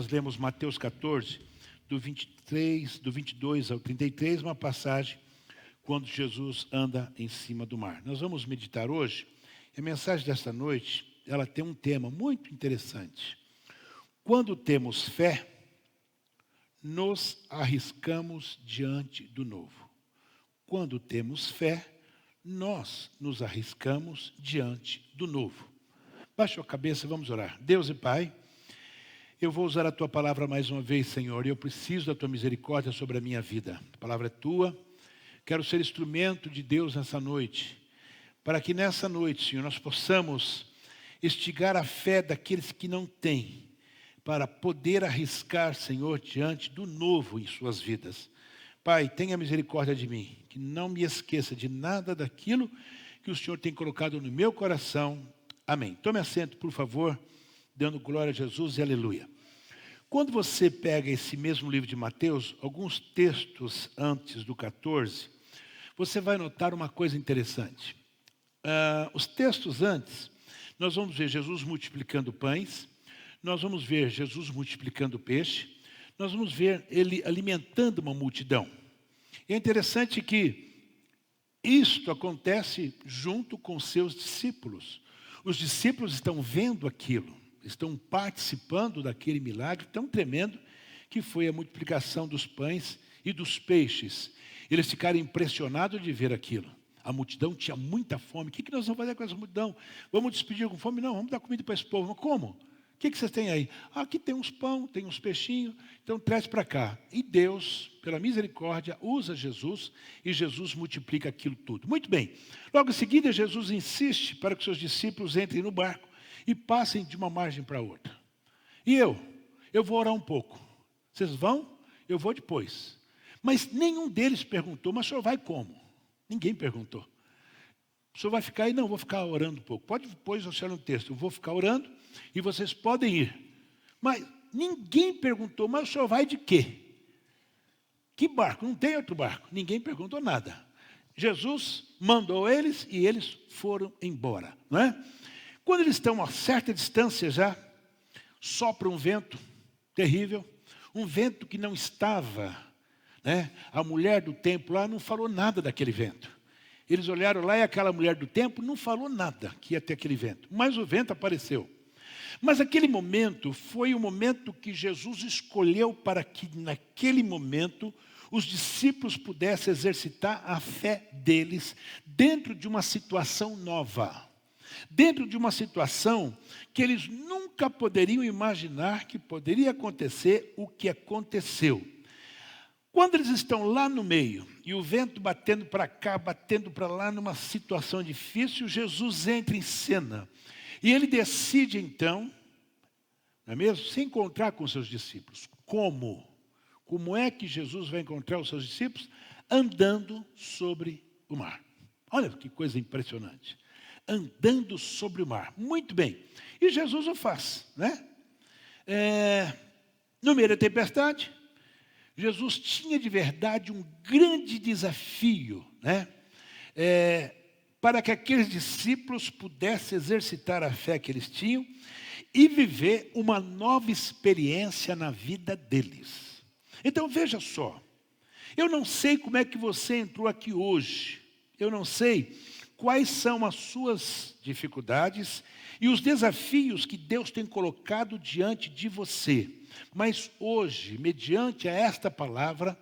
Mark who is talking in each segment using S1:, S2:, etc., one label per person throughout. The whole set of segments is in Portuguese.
S1: Nós lemos Mateus 14, do 22 ao 33, uma passagem quando Jesus anda em cima do mar. Nós vamos meditar hoje, e a mensagem desta noite, ela tem um tema muito interessante. Quando temos fé, nos arriscamos diante do novo. Quando temos fé, nós nos arriscamos diante do novo. Baixa a cabeça, vamos orar. Deus e Pai, eu vou usar a Tua palavra mais uma vez, Senhor, e eu preciso da Tua misericórdia sobre a minha vida. A palavra é Tua, quero ser instrumento de Deus nessa noite, para que nessa noite, Senhor, nós possamos instigar a fé daqueles que não têm, para poder arriscar, Senhor, diante do novo em suas vidas. Pai, tenha misericórdia de mim, que não me esqueça de nada daquilo que o Senhor tem colocado no meu coração. Amém. Tome assento, por favor, dando glória a Jesus e aleluia. Quando você pega esse mesmo livro de Mateus, alguns textos antes do 14, você vai notar uma coisa interessante. Os textos antes, nós vamos ver Jesus multiplicando pães, nós vamos ver Jesus multiplicando peixe, nós vamos ver ele alimentando uma multidão. E é interessante que isto acontece junto com seus discípulos. Os discípulos estão vendo aquilo, estão participando daquele milagre tão tremendo que foi a multiplicação dos pães e dos peixes. Eles ficaram impressionados de ver aquilo. A multidão tinha muita fome. O que nós vamos fazer com essa multidão? Vamos despedir com fome? Não, vamos dar comida para esse povo. Mas como? O que vocês têm aí? Aqui tem uns pão, tem uns peixinhos, então traz para cá. E Deus, pela misericórdia, usa Jesus e Jesus multiplica aquilo tudo. Muito bem. Logo em seguida, Jesus insiste para que seus discípulos entrem no barco e passem de uma margem para outra. E eu vou orar um pouco. Vocês vão? Eu vou depois. Mas nenhum deles perguntou, mas o senhor vai como? Ninguém perguntou. O senhor vai ficar aí? Não, vou ficar orando um pouco. Pode depois associar no texto. Eu vou ficar orando e vocês podem ir. Mas ninguém perguntou, mas o senhor vai de quê? Que barco? Não tem outro barco. Ninguém perguntou nada. Jesus mandou eles e eles foram embora. Não é? Quando eles estão a certa distância já, sopra um vento terrível, um vento que não estava, né? A mulher do templo lá não falou nada daquele vento. Eles olharam lá e aquela mulher do templo não falou nada que ia ter aquele vento. Mas o vento apareceu. Mas aquele momento foi o momento que Jesus escolheu para que naquele momento os discípulos pudessem exercitar a fé deles dentro de uma situação nova. Dentro de uma situação que eles nunca poderiam imaginar que poderia acontecer o que aconteceu. Quando eles estão lá no meio, e o vento batendo para cá, batendo para lá, numa situação difícil, Jesus entra em cena. E ele decide então, não é mesmo, se encontrar com seus discípulos. Como? Como é que Jesus vai encontrar os seus discípulos? Andando sobre o mar. Olha que coisa impressionante. Andando sobre o mar. Muito bem. E Jesus o faz, né? No meio da tempestade, Jesus tinha de verdade um grande desafio, né? Para que aqueles discípulos pudessem exercitar a fé que eles tinham e viver uma nova experiência na vida deles. Então veja só, eu não sei como é que você entrou aqui hoje, eu não sei quais são as suas dificuldades e os desafios que Deus tem colocado diante de você. Mas hoje, mediante a esta palavra,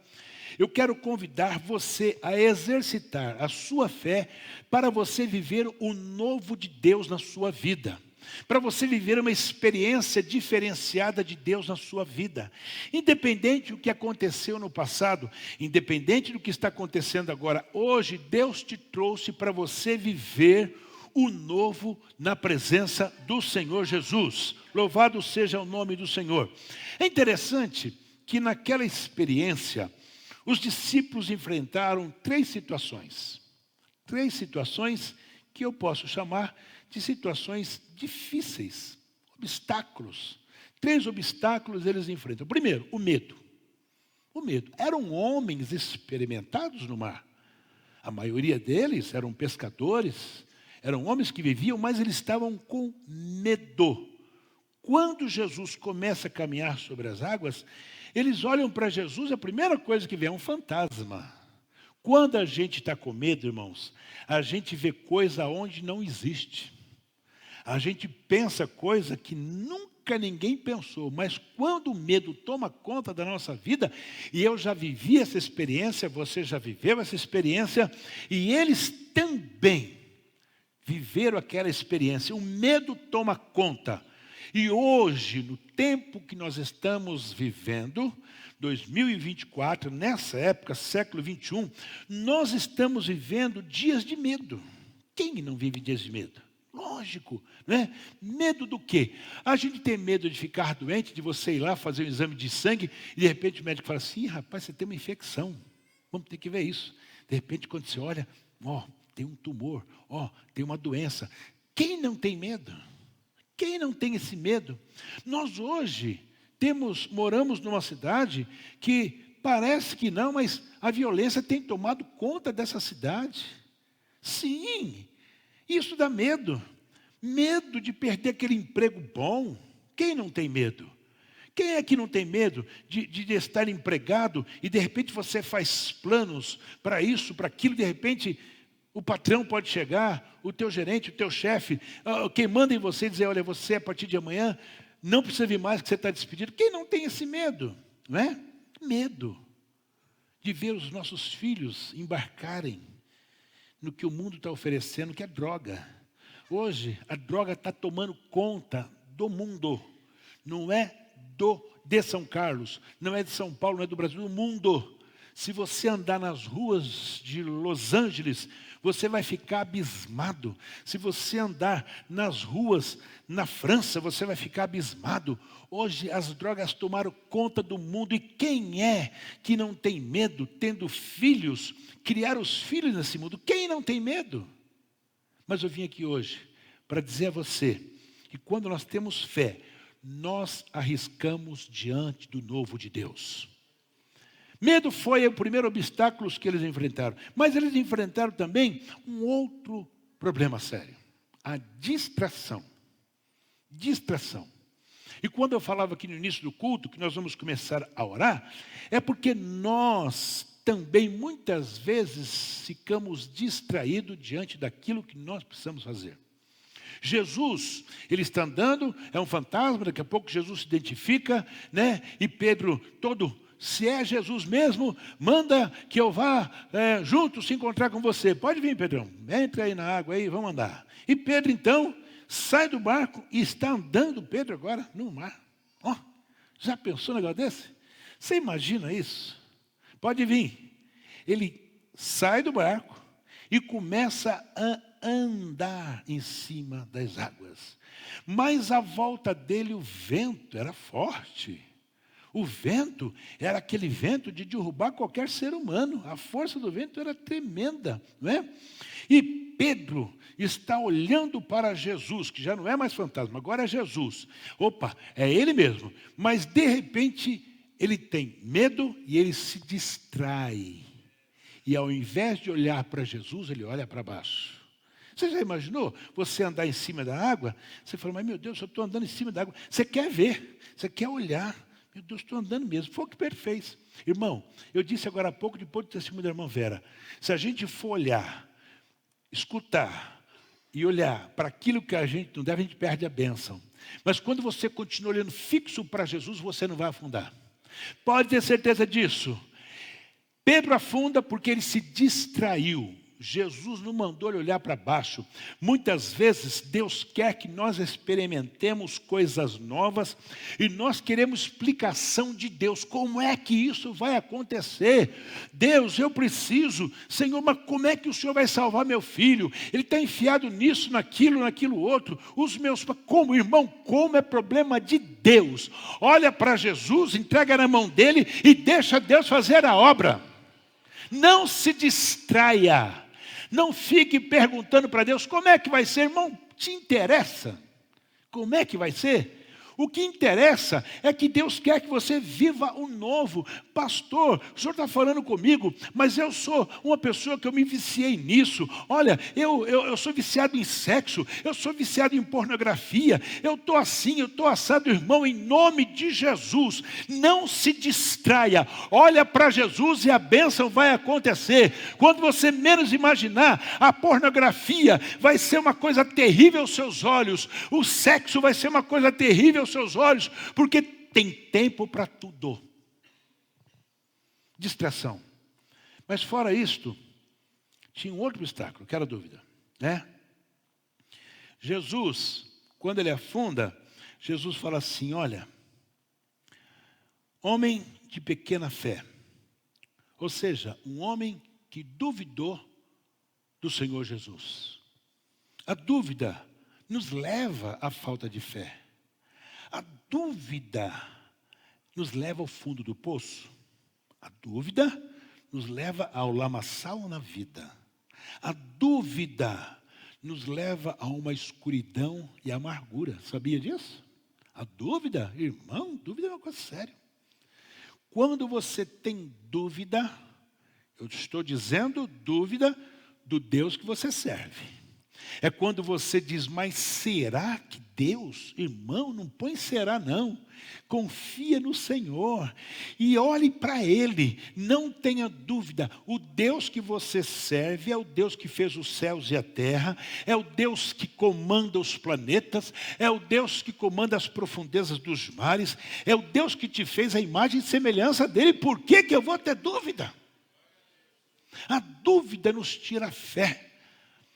S1: eu quero convidar você a exercitar a sua fé para você viver o novo de Deus na sua vida. Para você viver uma experiência diferenciada de Deus na sua vida. Independente do que aconteceu no passado, independente do que está acontecendo agora, hoje Deus te trouxe para você viver o novo na presença do Senhor Jesus. Louvado seja o nome do Senhor. É interessante que naquela experiência, os discípulos enfrentaram três situações. Três situações que eu posso chamar de situações difíceis, obstáculos. Três obstáculos eles enfrentam. Primeiro, o medo. O medo. Eram homens experimentados no mar. A maioria deles eram pescadores, eram homens que viviam, mas eles estavam com medo. quando Jesus começa a caminhar sobre as águas, eles olham para Jesus, a primeira coisa que vê é um fantasma. Quando a gente está com medo, irmãos, a gente vê coisa onde não existe. A gente pensa coisa que nunca ninguém pensou, mas quando o medo toma conta da nossa vida, e eu já vivi essa experiência, você já viveu essa experiência, e eles também viveram aquela experiência, o medo toma conta. E hoje, no tempo que nós estamos vivendo, 2024, nessa época, século 21, nós estamos vivendo dias de medo. Quem não vive dias de medo? Lógico, né? Medo do quê? A gente tem medo de ficar doente, de você ir lá fazer um exame de sangue, e de repente o médico fala assim, rapaz, você tem uma infecção, vamos ter que ver isso. De repente, quando você olha, tem um tumor, tem uma doença. Quem não tem medo? Quem não tem esse medo? Nós hoje moramos numa cidade que parece que não, mas a violência tem tomado conta dessa cidade. Sim, isso dá medo. Medo de perder aquele emprego bom. Quem não tem medo? Quem é que não tem medo de estar empregado e de repente você faz planos para isso, para aquilo, de repente o patrão pode chegar, o teu gerente, o teu chefe, quem manda em você dizer, olha, você a partir de amanhã não precisa vir mais que você está despedido. Quem não tem esse medo? Não é? Medo de ver os nossos filhos embarcarem no que o mundo está oferecendo, que é droga. Hoje, a droga está tomando conta do mundo. Não é de São Carlos, não é de São Paulo, não é do Brasil, do mundo. Se você andar nas ruas de Los Angeles, você vai ficar abismado. Se você andar nas ruas na França, você vai ficar abismado. Hoje as drogas tomaram conta do mundo. E quem é que não tem medo, tendo filhos, criar os filhos nesse mundo? Quem não tem medo? Mas eu vim aqui hoje para dizer a você que quando nós temos fé, nós arriscamos diante do novo de Deus. Medo foi o primeiro obstáculo que eles enfrentaram. Mas eles enfrentaram também um outro problema sério. A distração. Distração. E quando eu falava aqui no início do culto, que nós vamos começar a orar, é porque nós também muitas vezes ficamos distraídos diante daquilo que nós precisamos fazer. Jesus, ele está andando, é um fantasma, daqui a pouco Jesus se identifica, né? E Pedro se é Jesus mesmo, manda que eu vá junto se encontrar com você. Pode vir, Pedrão, entra aí na água aí, vamos andar. E Pedro então sai do barco e está andando, Pedro agora no mar. Já pensou no negócio desse? Você imagina isso? Pode vir. Ele sai do barco e começa a andar em cima das águas. Mas à volta dele o vento era forte. O vento era aquele vento de derrubar qualquer ser humano. A força do vento era tremenda, não é? E Pedro está olhando para Jesus, que já não é mais fantasma, agora é Jesus. Opa, é ele mesmo. Mas de repente ele tem medo e ele se distrai. E ao invés de olhar para Jesus, ele olha para baixo. Você já imaginou você andar em cima da água? Você fala, mas meu Deus, eu estou andando em cima da água. Você quer ver, você quer olhar. Meu Deus, estou andando mesmo. Foi o que Pedro fez. Irmão, eu disse agora há pouco, depois do testemunho da irmã Vera, se a gente for olhar, escutar e olhar para aquilo que a gente não deve, a gente perde a bênção. Mas quando você continua olhando fixo para Jesus, você não vai afundar. Pode ter certeza disso. Pedro afunda porque ele se distraiu. Jesus não mandou ele olhar para baixo. Muitas vezes Deus quer que nós experimentemos coisas novas e nós queremos explicação de Deus. Como é que isso vai acontecer? Deus, eu preciso. Senhor, mas como é que o Senhor vai salvar meu filho? Ele está enfiado nisso, naquilo outro. Como, irmão, como é problema de Deus? Olha para Jesus, entrega na mão dele e deixa Deus fazer a obra. Não se distraia. Não fique perguntando para Deus, como é que vai ser, irmão? Te interessa? Como é que vai ser? O que interessa é que Deus quer que você viva o novo. Pastor, o senhor está falando comigo, mas eu sou uma pessoa que eu me viciei nisso. Olha, eu sou viciado em sexo, eu sou viciado em pornografia, eu estou assim, eu estou assado. Irmão, em nome de Jesus, não se distraia. Olha para Jesus e a bênção vai acontecer. Quando você menos imaginar, a pornografia vai ser uma coisa terrível aos seus olhos. O sexo vai ser uma coisa terrível aos seus olhos, porque tem tempo para tudo. Distração. Mas fora isto, tinha um outro obstáculo, que era a dúvida, né? Jesus, quando ele afunda, Jesus fala assim, olha, homem de pequena fé, ou seja, um homem que duvidou do Senhor Jesus. A dúvida nos leva à falta de fé. A dúvida nos leva ao fundo do poço. A dúvida nos leva ao lamaçal na vida. A dúvida nos leva a uma escuridão e amargura. Sabia disso? A dúvida, irmão, dúvida é uma coisa séria. Quando você tem dúvida, eu estou dizendo dúvida do Deus que você serve. É quando você diz, mas será que Deus? Irmão, não põe será não. Confia no Senhor e olhe para Ele. Não tenha dúvida. O Deus que você serve é o Deus que fez os céus e a terra. É o Deus que comanda os planetas. É o Deus que comanda as profundezas dos mares. É o Deus que te fez a imagem e semelhança dEle. Por que eu vou ter dúvida? A dúvida nos tira a fé.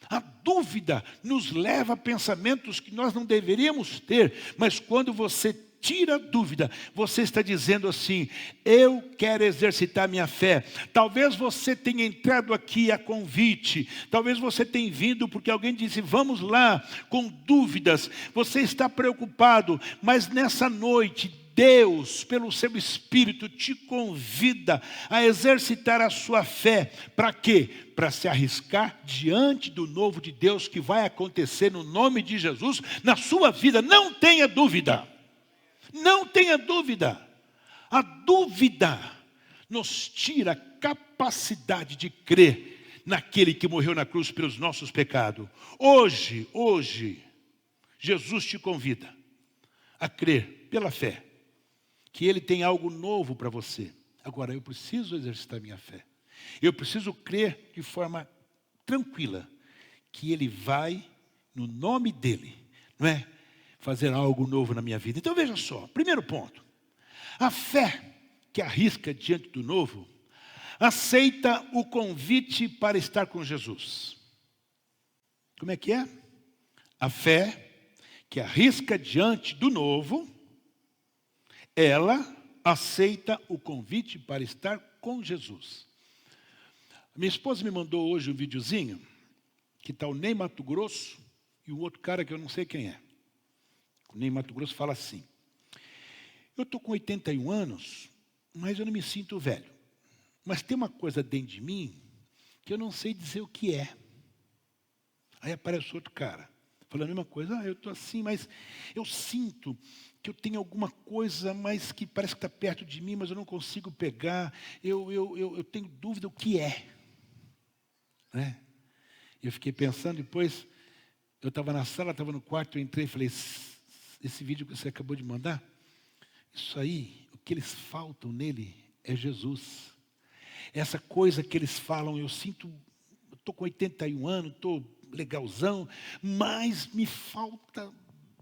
S1: A dúvida nos leva a pensamentos que nós não deveríamos ter. Mas quando você tira a dúvida, você está dizendo assim, eu quero exercitar minha fé. Talvez você tenha entrado aqui a convite. Talvez você tenha vindo porque alguém disse, vamos lá, com dúvidas. Você está preocupado, mas nessa noite, Deus, pelo seu Espírito, te convida a exercitar a sua fé. Para quê? Para se arriscar diante do novo de Deus que vai acontecer no nome de Jesus na sua vida. Não tenha dúvida. Não tenha dúvida. A dúvida nos tira a capacidade de crer naquele que morreu na cruz pelos nossos pecados. Hoje, Jesus te convida a crer pela fé que Ele tem algo novo para você. Agora, eu preciso exercitar minha fé. Eu preciso crer de forma tranquila que Ele vai, no nome dEle, não é, fazer algo novo na minha vida. Então, veja só. Primeiro ponto. A fé que arrisca diante do novo, aceita o convite para estar com Jesus. Como é que é? A fé que arrisca diante do novo, ela aceita o convite para estar com Jesus. A minha esposa me mandou hoje um videozinho, que está o Ney Mato Grosso e um outro cara que eu não sei quem é. O Ney Mato Grosso fala assim, eu estou com 81 anos, mas eu não me sinto velho. Mas tem uma coisa dentro de mim que eu não sei dizer o que é. Aí aparece outro cara, falando a mesma coisa, eu estou assim, mas eu sinto que eu tenho alguma coisa, mas que parece que está perto de mim, mas eu não consigo pegar, eu tenho dúvida o que é. Né? Eu fiquei pensando, depois, eu estava na sala, estava no quarto, eu entrei e falei, esse vídeo que você acabou de mandar, isso aí, o que eles faltam nele é Jesus. Essa coisa que eles falam, eu sinto, eu estou com 81 anos, estou legalzão, mas me falta,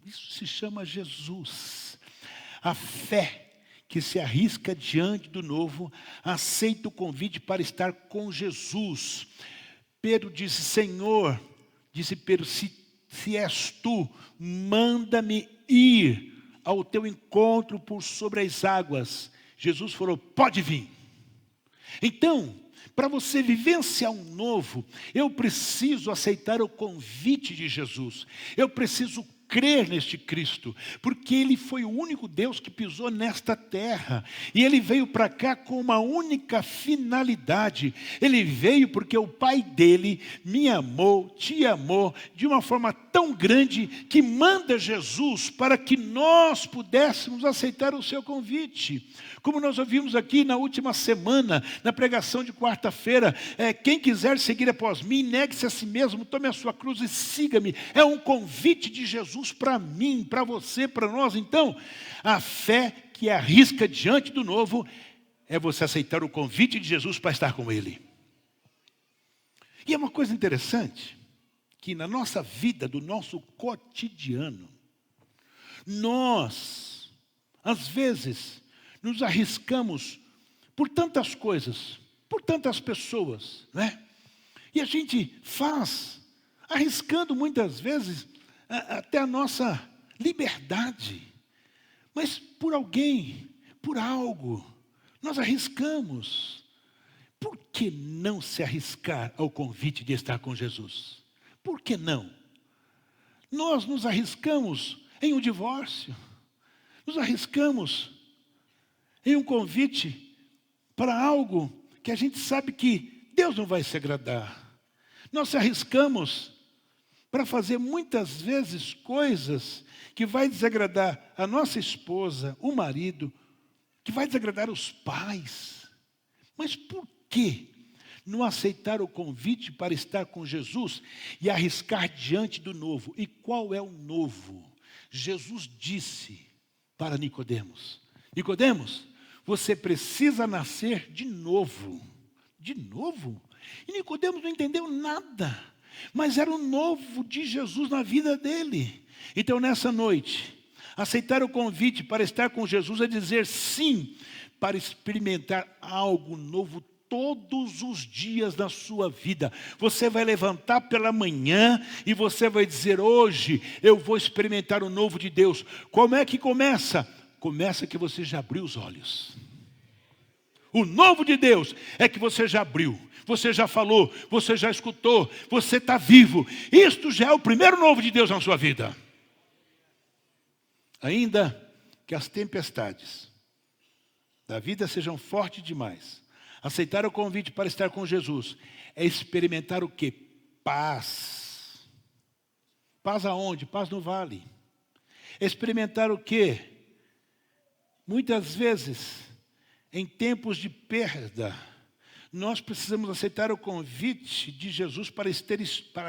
S1: isso se chama Jesus. A fé que se arrisca diante do novo, aceita o convite para estar com Jesus. Pedro disse, Senhor, disse Pedro, se és tu, manda-me ir ao teu encontro por sobre as águas. Jesus falou, pode vir. Então, para você vivenciar um novo, eu preciso aceitar o convite de Jesus. Eu preciso crer neste Cristo, porque Ele foi o único Deus que pisou nesta terra, e Ele veio para cá com uma única finalidade. Ele veio porque o Pai dele me amou, te amou, de uma forma tão grande, que manda Jesus para que nós pudéssemos aceitar o seu convite. Como nós ouvimos aqui na última semana, na pregação de quarta-feira, quem quiser seguir após mim, negue-se a si mesmo, tome a sua cruz e siga-me. É um convite de Jesus para mim, para você, para nós. Então, a fé que arrisca diante do novo é você aceitar o convite de Jesus para estar com Ele. E é uma coisa interessante, que na nossa vida, do nosso cotidiano, nós, às vezes, nos arriscamos por tantas coisas, por tantas pessoas, né? E a gente faz, arriscando muitas vezes até a nossa liberdade. Mas por alguém, por algo, nós arriscamos. Por que não se arriscar ao convite de estar com Jesus? Por que não? Nós nos arriscamos em um divórcio, nos arriscamos em um convite para algo que a gente sabe que Deus não vai se agradar. Nós se arriscamos para fazer muitas vezes coisas que vai desagradar a nossa esposa, o marido, que vai desagradar os pais. Mas por que não aceitar o convite para estar com Jesus e arriscar diante do novo? E qual é o novo? Jesus disse para Nicodemos: Nicodemos, você precisa nascer de novo. De novo? E Nicodemos não entendeu nada, mas era o novo de Jesus na vida dele. Então, nessa noite, aceitar o convite para estar com Jesus é dizer sim para experimentar algo novo todos os dias da sua vida. Você vai levantar pela manhã e você vai dizer: hoje eu vou experimentar o novo de Deus. Como é que começa? Começa que você já abriu os olhos. O novo de Deus é que você já abriu, você já falou, você já escutou, você está vivo. Isto já é o primeiro novo de Deus na sua vida. Ainda que as tempestades da vida sejam fortes demais, aceitar o convite para estar com Jesus é experimentar o quê? Paz. Paz aonde? Paz no vale. Experimentar o quê? Muitas vezes, em tempos de perda, nós precisamos aceitar o convite de Jesus para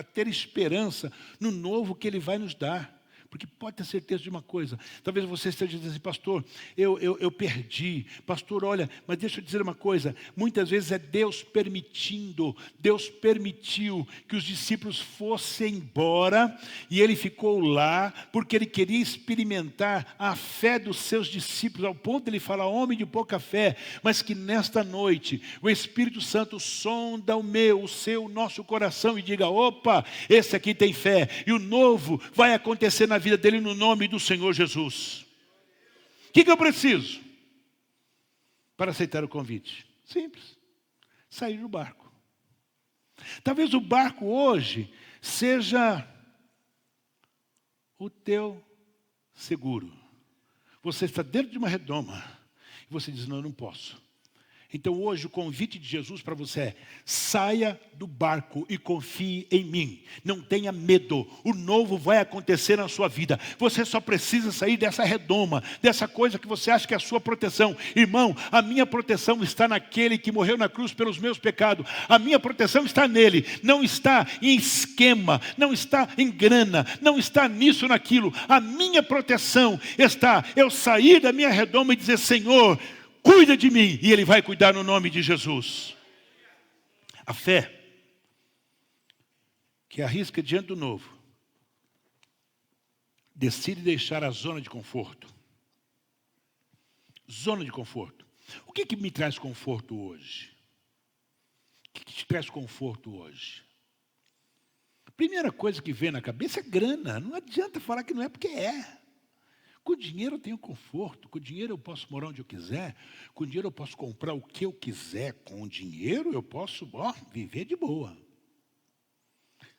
S1: ter esperança no novo que Ele vai nos dar. Porque pode ter certeza de uma coisa, talvez você esteja dizendo assim: pastor, eu perdi. Pastor, olha, mas deixa eu dizer uma coisa, muitas vezes é Deus permitindo, Deus permitiu que os discípulos fossem embora, e Ele ficou lá, porque Ele queria experimentar a fé dos seus discípulos, ao ponto de Ele falar: homem de pouca fé, mas que nesta noite, o Espírito Santo sonda o meu, o seu, o nosso coração, e diga: opa, esse aqui tem fé, e o novo vai acontecer na vida dele no nome do Senhor Jesus. O que eu preciso para aceitar o convite? Simples: sair do barco. Talvez o barco hoje seja o teu seguro. Você está dentro de uma redoma e você diz: não, eu não posso. Então hoje o convite de Jesus para você é: saia do barco e confie em mim. Não tenha medo, o novo vai acontecer na sua vida. Você só precisa sair dessa redoma, dessa coisa que você acha que é a sua proteção. Irmão, a minha proteção está naquele que morreu na cruz pelos meus pecados. A minha proteção está nele, não está em esquema, não está em grana, não está nisso, naquilo. A minha proteção está eu sair da minha redoma e dizer: Senhor, cuida de mim, e Ele vai cuidar no nome de Jesus. A fé que arrisca diante do novo decide deixar a zona de conforto. Zona de conforto. O que me traz conforto hoje? O que te traz conforto hoje? A primeira coisa que vem na cabeça é grana. Não adianta falar que não é, porque é. Com dinheiro eu tenho conforto, com dinheiro eu posso morar onde eu quiser, com dinheiro eu posso comprar o que eu quiser, com dinheiro eu posso viver de boa.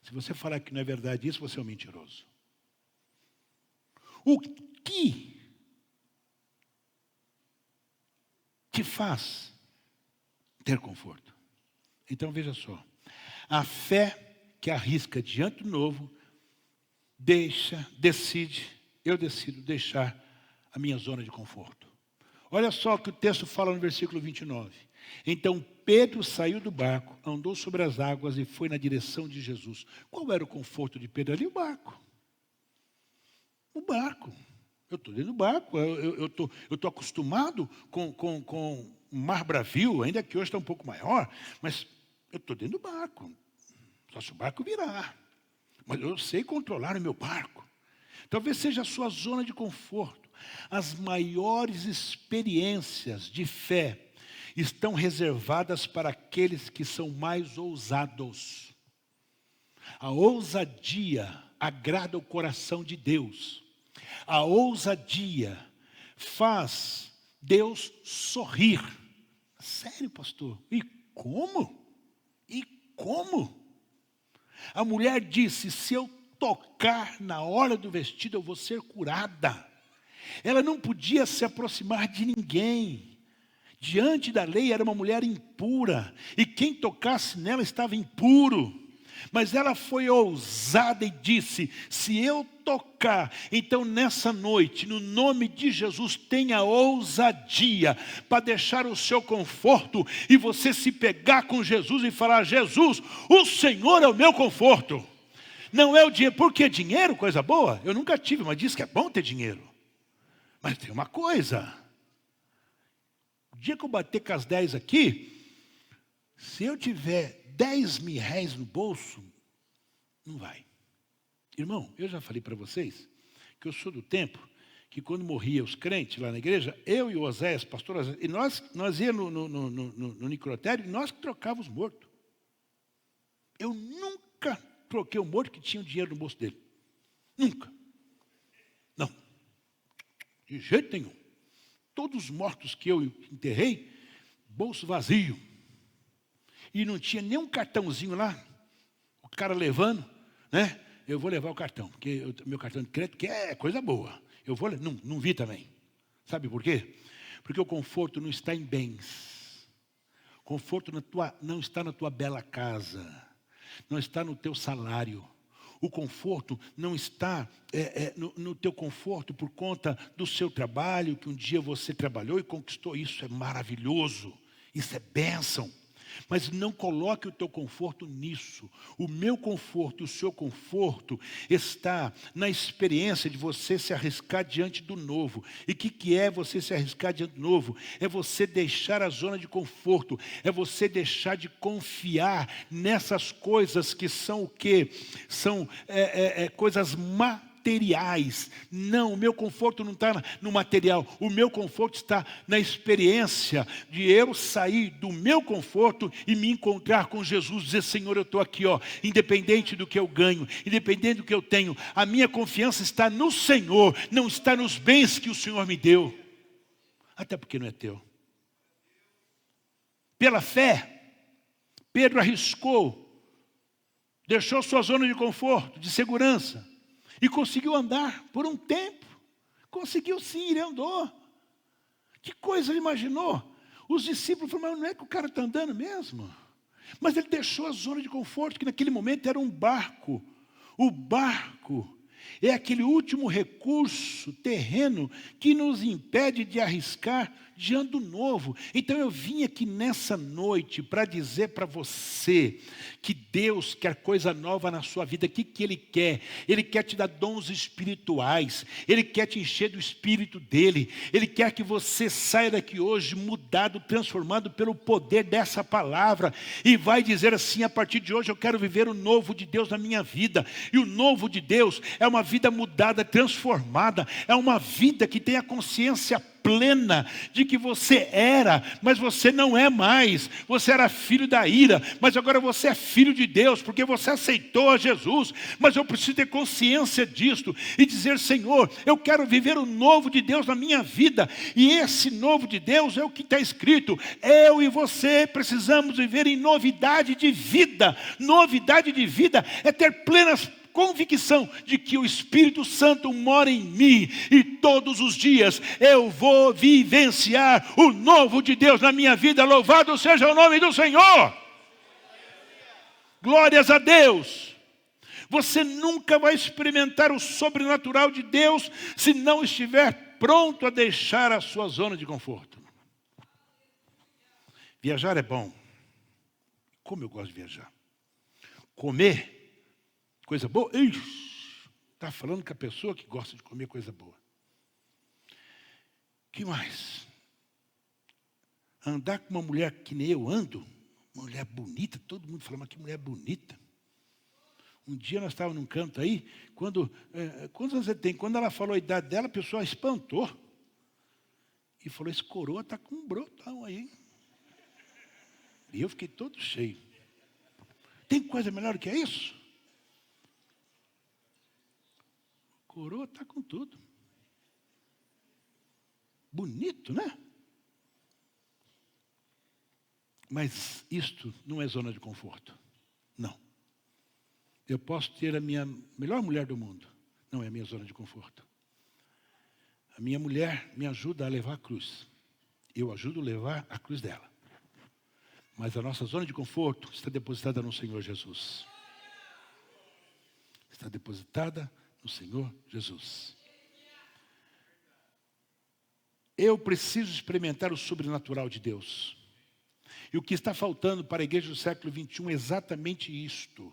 S1: Se você falar que não é verdade isso, você é um mentiroso. O que te faz ter conforto? Então veja só, a fé que arrisca diante do novo, eu decido deixar a minha zona de conforto. Olha só o que o texto fala no versículo 29. Então Pedro saiu do barco, andou sobre as águas e foi na direção de Jesus. Qual era o conforto de Pedro ali? O barco. O barco. Eu estou dentro do barco, eu estou acostumado com o mar bravio, ainda que hoje está um pouco maior, mas eu estou dentro do barco. Só se o barco virar. Mas eu sei controlar o meu barco. Talvez seja a sua zona de conforto. As maiores experiências de fé estão reservadas para aqueles que são mais ousados. A ousadia agrada o coração de Deus. A ousadia faz Deus sorrir. Sério, pastor? E como? E como? A mulher disse, se eu tocar na hora do vestido, eu vou ser curada. Ela não podia se aproximar de ninguém. Diante da lei era uma mulher impura. E quem tocasse nela estava impuro. Mas ela foi ousada e disse, se eu tocar, então nessa noite, no nome de Jesus, tenha ousadia para deixar o seu conforto e você se pegar com Jesus e falar, Jesus, o Senhor é o meu conforto. Não é o dinheiro, porque dinheiro, coisa boa, eu nunca tive, mas diz que é bom ter dinheiro. Mas tem uma coisa, o dia que eu bater com as 10 aqui, se eu tiver 10 mil reais no bolso, não vai. Irmão, eu já falei para vocês que eu sou do tempo que quando morria os crentes lá na igreja, eu e o Oséias, pastor Oséias, e nós íamos no necrotério e nós que trocávamos os mortos. Eu nunca troquei o morto que tinha o dinheiro no bolso dele. Nunca. Não. De jeito nenhum. Todos os mortos que eu enterrei, bolso vazio. E não tinha nem um cartãozinho lá, o cara levando, né? Eu vou levar o cartão, porque meu cartão de crédito que é coisa boa. Eu vou, não vi também. Sabe por quê? Porque o conforto não está em bens. Conforto não está na tua bela casa. Não está no teu salário. O conforto não está no teu conforto por conta do seu trabalho, que um dia você trabalhou e conquistou. Isso é maravilhoso. Isso é bênção. Mas não coloque o teu conforto nisso. O meu conforto e o seu conforto está na experiência de você se arriscar diante do novo. E o que é você se arriscar diante do novo? É você deixar a zona de conforto. É você deixar de confiar nessas coisas que são o quê? São coisas materiais. Não, o meu conforto não está no material. O meu conforto está na experiência de eu sair do meu conforto e me encontrar com Jesus. Dizer, Senhor, eu estou aqui, ó, independente do que eu ganho, independente do que eu tenho. A minha confiança está no Senhor, não está nos bens que o Senhor me deu. Até porque não é teu. Pela fé, Pedro arriscou, deixou sua zona de conforto, de segurança. E conseguiu andar por um tempo. Conseguiu sim, ele andou. Que coisa ele imaginou? Os discípulos falaram, mas não é que o cara está andando mesmo? Mas ele deixou a zona de conforto, que naquele momento era um barco. O barco é aquele último recurso terreno que nos impede de arriscar diante do novo. Então eu vim aqui nessa noite para dizer para você que Deus quer coisa nova na sua vida. O que Ele quer? Ele quer te dar dons espirituais. Ele quer te encher do Espírito dEle. Ele quer que você saia daqui hoje mudado, transformado pelo poder dessa palavra. E vai dizer assim, a partir de hoje eu quero viver o novo de Deus na minha vida. E o novo de Deus é uma vida mudada, transformada. É uma vida que tem a consciência plena de que você era, mas você não é mais. Você era filho da ira, mas agora você é filho de Deus, porque você aceitou a Jesus. Mas eu preciso ter consciência disto e dizer, Senhor, eu quero viver o novo de Deus na minha vida. E esse novo de Deus é o que está escrito. Eu e você precisamos viver em novidade de vida. Novidade de vida é ter plena convicção de que o Espírito Santo mora em mim e todos os dias eu vou vivenciar o novo de Deus na minha vida. Louvado seja o nome do Senhor. Glórias a Deus. Você nunca vai experimentar o sobrenatural de Deus se não estiver pronto a deixar a sua zona de conforto. Viajar é bom. Como eu gosto de viajar. Comer, coisa boa. Está falando com a pessoa que gosta de comer coisa boa. O que mais? Andar com uma mulher que nem eu ando. Uma mulher bonita, todo mundo fala, mas que mulher bonita. Um dia nós estávamos num canto aí, quantos anos você tem? Quando ela falou a idade dela, a pessoa espantou. E falou, esse coroa está com um brotão aí. E eu fiquei todo cheio. Tem coisa melhor que isso? O coroa está com tudo. Bonito, né? Mas isto não é zona de conforto. Não. Eu posso ter a minha melhor mulher do mundo. Não é a minha zona de conforto. A minha mulher me ajuda a levar a cruz. Eu ajudo a levar a cruz dela. Mas a nossa zona de conforto está depositada no Senhor Jesus. Está depositada no Senhor Jesus. Eu preciso experimentar o sobrenatural de Deus. E o que está faltando para a igreja do século XXI é exatamente isto.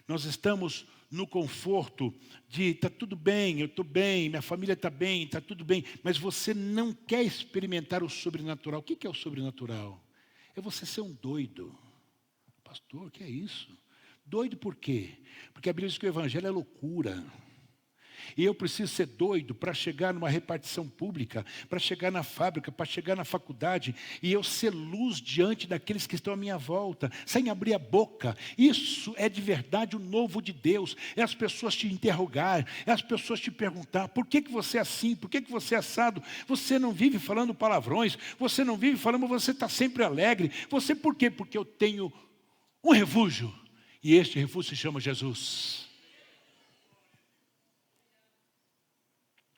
S1: Nós estamos no conforto de está tudo bem, eu estou bem, minha família está bem, está tudo bem. Mas você não quer experimentar o sobrenatural. O que é o sobrenatural? É você ser um doido. Pastor, o que é isso? Doido por quê? Porque a Bíblia diz que o Evangelho é loucura. E eu preciso ser doido para chegar numa repartição pública, para chegar na fábrica, para chegar na faculdade, e eu ser luz diante daqueles que estão à minha volta, sem abrir a boca. Isso é de verdade o novo de Deus. É as pessoas te interrogar, é as pessoas te perguntar, por que você é assim, por que você é assado? Você não vive falando palavrões, você não vive falando, você está sempre alegre. Você por quê? Porque eu tenho um refúgio, e este refúgio se chama Jesus.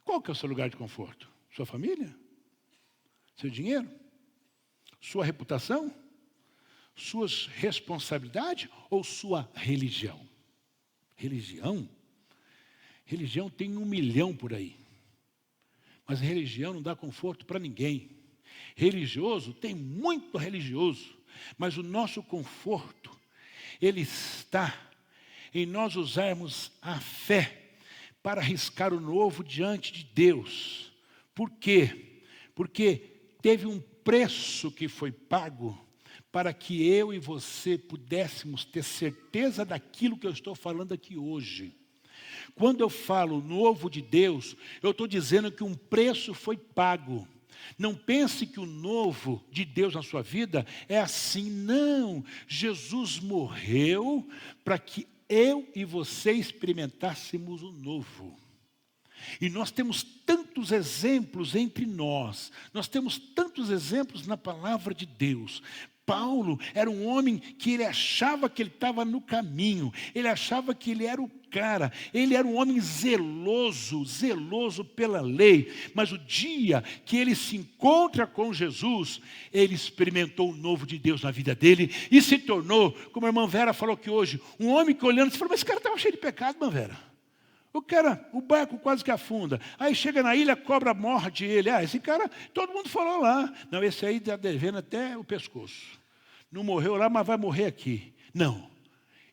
S1: Qual que é o seu lugar de conforto? Sua família? Seu dinheiro? Sua reputação? Suas responsabilidades ou sua religião? Religião? Religião tem 1 milhão por aí. Mas religião não dá conforto para ninguém. Religioso, tem muito religioso. Mas o nosso conforto, ele está em nós usarmos a fé para arriscar o novo diante de Deus. Por quê? Porque teve um preço que foi pago para que eu e você pudéssemos ter certeza daquilo que eu estou falando aqui hoje. Quando eu falo novo de Deus, eu estou dizendo que um preço foi pago. Não pense que o novo de Deus na sua vida é assim, não. Jesus morreu para que eu e você experimentássemos o novo. E nós temos tantos exemplos entre nós. Nós temos tantos exemplos na palavra de Deus. Paulo era um homem que ele achava que ele estava no caminho. Ele achava que ele era o cara. Ele era um homem zeloso pela lei. Mas o dia que ele se encontra com Jesus, ele experimentou o novo de Deus na vida dele e se tornou, como a irmã Vera falou aqui hoje, um homem que olhando, você falou, mas esse cara estava cheio de pecado, irmã Vera. O barco quase que afunda. Aí chega na ilha, a cobra morde ele. Esse cara, todo mundo falou lá. Não, esse aí está devendo até o pescoço. Não morreu lá, mas vai morrer aqui. Não.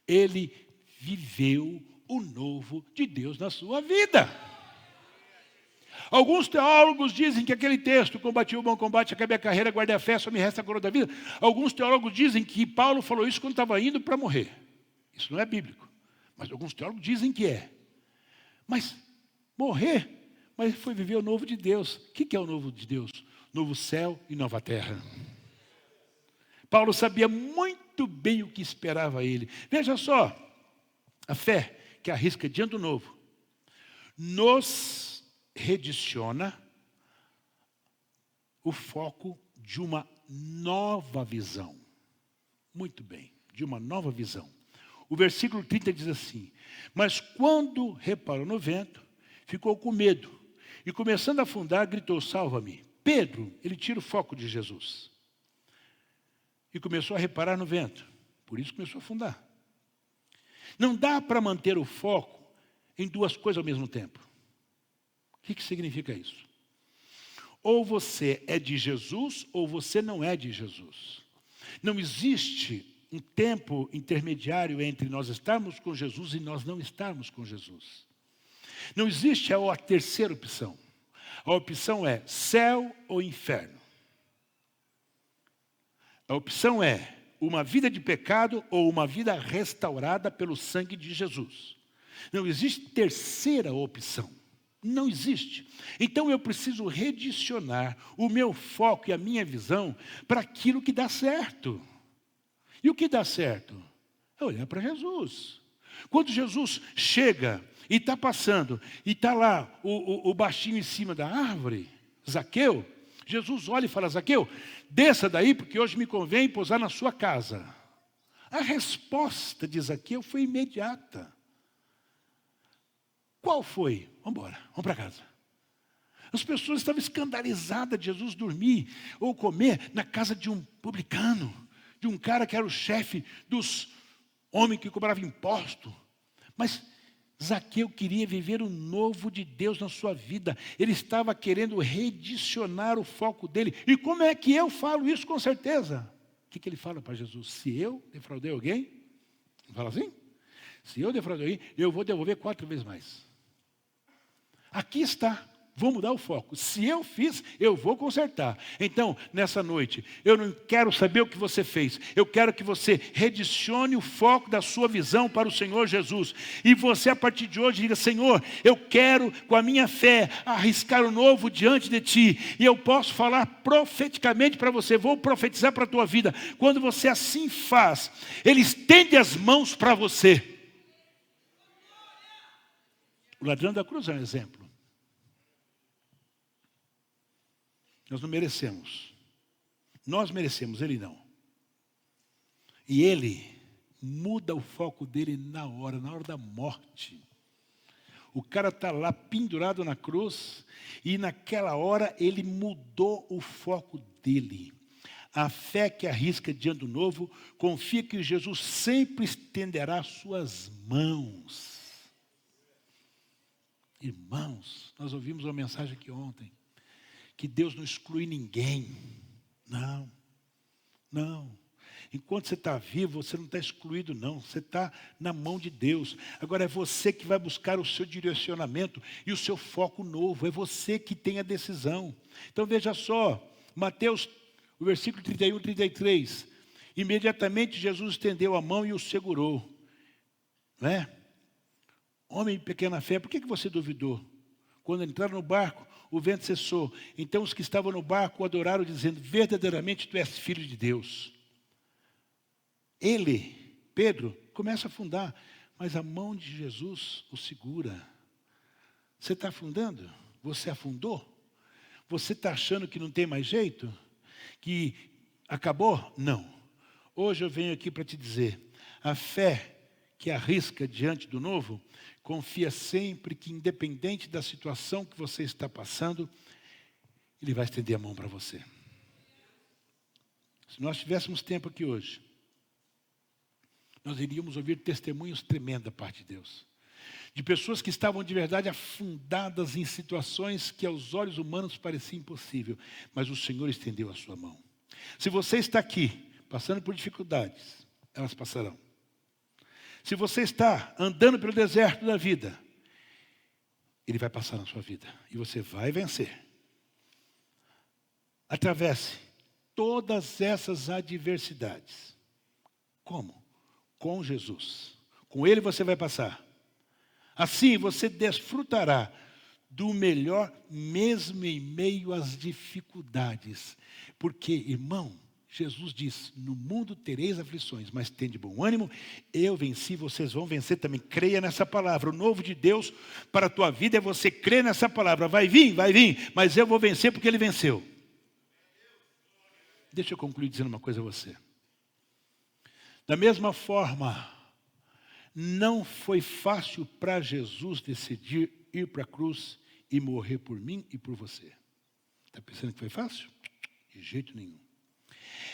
S1: Ele viveu o novo de Deus na sua vida. Alguns teólogos dizem que aquele texto, combati o bom combate, acabei a carreira, guardei a fé, só me resta a coroa da vida. Alguns teólogos dizem que Paulo falou isso quando estava indo para morrer. Isso não é bíblico. Mas alguns teólogos dizem que é. Mas morrer, mas foi viver o novo de Deus. O que é o novo de Deus? Novo céu e nova terra. Paulo sabia muito bem o que esperava ele. Veja só, a fé que arrisca diante do novo, nos rediciona o foco de uma nova visão. Muito bem, de uma nova visão. O versículo 30 diz assim: mas quando reparou no vento, ficou com medo. E começando a afundar, gritou: salva-me. Pedro, ele tira o foco de Jesus. E começou a reparar no vento. Por isso começou a afundar. Não dá para manter o foco em duas coisas ao mesmo tempo. O que significa isso? Ou você é de Jesus, ou você não é de Jesus. Não existe um tempo intermediário entre nós estarmos com Jesus e nós não estarmos com Jesus. Não existe a terceira opção. A opção é céu ou inferno. A opção é uma vida de pecado ou uma vida restaurada pelo sangue de Jesus. Não existe terceira opção. Não existe. Então eu preciso redicionar o meu foco e a minha visão para aquilo que dá certo. E o que dá certo? É olhar para Jesus. Quando Jesus chega e está passando, e está lá o baixinho em cima da árvore, Zaqueu, Jesus olha e fala: Zaqueu, desça daí, porque hoje me convém pousar na sua casa. A resposta de Zaqueu foi imediata. Qual foi? Vamos embora, vamos para casa. As pessoas estavam escandalizadas de Jesus dormir ou comer na casa de um publicano, de um cara que era o chefe dos homens que cobravam imposto. Mas Zaqueu queria viver o novo de Deus na sua vida. Ele estava querendo redicionar o foco dele. E como é que eu falo isso com certeza? O que ele fala para Jesus? Se eu defraudei alguém, fala assim? Se eu defraudei alguém, eu vou devolver 4 vezes mais. Aqui está. Vou mudar o foco. Se eu fiz, eu vou consertar. Então, nessa noite, eu não quero saber o que você fez. Eu quero que você redicione o foco da sua visão para o Senhor Jesus. E você, a partir de hoje, diga: Senhor, eu quero, com a minha fé, arriscar o novo diante de Ti. E eu posso falar profeticamente para você. Vou profetizar para a tua vida. Quando você assim faz, Ele estende as mãos para você. O ladrão da cruz é um exemplo. Nós não merecemos. Nós merecemos, ele não. E ele muda o foco dele na hora da morte. O cara está lá pendurado na cruz e naquela hora ele mudou o foco dele. A fé que arrisca diante do novo confia que Jesus sempre estenderá suas mãos. Irmãos, nós ouvimos uma mensagem aqui ontem. Que Deus não exclui ninguém. Não, não. Enquanto você está vivo, você não está excluído, não. Você está na mão de Deus. Agora é você que vai buscar o seu direcionamento e o seu foco novo. É você que tem a decisão. Então veja só, Mateus, o versículo 31 e 33. Imediatamente Jesus estendeu a mão e o segurou. Não é? Homem de pequena fé, por que você duvidou? Quando entraram no barco, o vento cessou. Então os que estavam no barco o adoraram, dizendo: verdadeiramente tu és filho de Deus. Ele, Pedro, começa a afundar, mas a mão de Jesus o segura. Você está afundando? Você afundou? Você está achando que não tem mais jeito? Que acabou? Não. Hoje eu venho aqui para te dizer: a fé que arrisca diante do novo, confia sempre que, independente da situação que você está passando, Ele vai estender a mão para você. Se nós tivéssemos tempo aqui hoje, nós iríamos ouvir testemunhos tremendos da parte de Deus. De pessoas que estavam de verdade afundadas em situações que aos olhos humanos parecia impossível, mas o Senhor estendeu a sua mão. Se você está aqui, passando por dificuldades, elas passarão. Se você está andando pelo deserto da vida, Ele vai passar na sua vida e você vai vencer. Atravesse todas essas adversidades. Como? Com Jesus. Com Ele você vai passar. Assim você desfrutará do melhor mesmo em meio às dificuldades. Porque, irmão, Jesus diz: no mundo tereis aflições, mas tende bom ânimo, eu venci, vocês vão vencer também. Creia nessa palavra. O novo de Deus para a tua vida é você crer nessa palavra. Vai vir, mas eu vou vencer porque Ele venceu. Deixa eu concluir dizendo uma coisa a você. Da mesma forma Não foi fácil para Jesus decidir ir para a cruz e morrer por mim e por você. Está pensando que foi fácil? De jeito nenhum.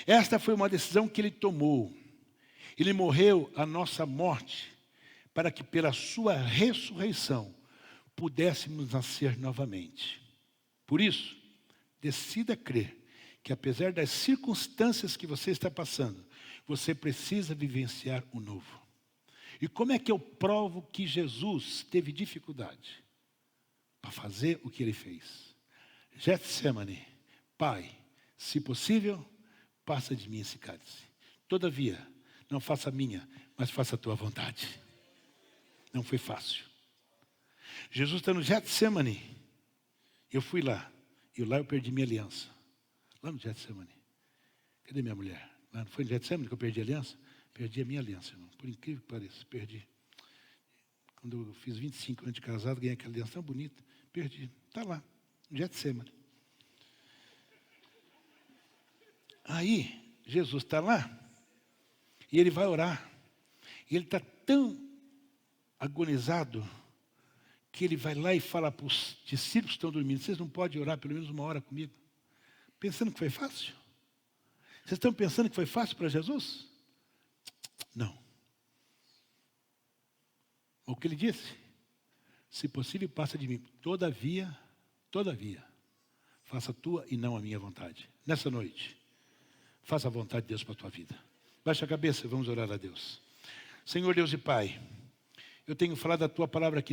S1: Esta foi uma decisão que ele tomou. Ele morreu a nossa morte para que pela sua ressurreição pudéssemos nascer novamente. Por isso, decida crer que apesar das circunstâncias que você está passando, você precisa vivenciar o novo. E como é que eu provo que Jesus teve dificuldade para fazer o que ele fez? Getsemane, Pai, se possível, passa de mim esse cálice. Todavia, não faça a minha, mas faça a tua vontade. Não foi fácil. Jesus está no Getsemane. Eu fui lá. E lá eu perdi minha aliança. Lá no Getsemane. Cadê minha mulher? Lá não foi no Getsemane que eu perdi a aliança? Perdi a minha aliança, irmão. Por incrível que pareça, perdi. Quando eu fiz 25 anos de casado, ganhei aquela aliança tão bonita. Perdi. Está lá, no Getsemane. Aí, Jesus está lá. E ele vai orar. E ele está tão agonizado que ele vai lá e fala para os discípulos que estão dormindo: vocês não podem orar pelo menos 1 hora comigo? Pensando que foi fácil? Vocês estão pensando que foi fácil para Jesus? Não. O que ele disse? Se possível, passa de mim. Todavia, faça a tua e não a minha vontade. Nessa noite, faça a vontade de Deus para a tua vida. Baixa a cabeça e vamos orar a Deus. Senhor Deus e Pai, eu tenho falado a tua palavra aqui nessa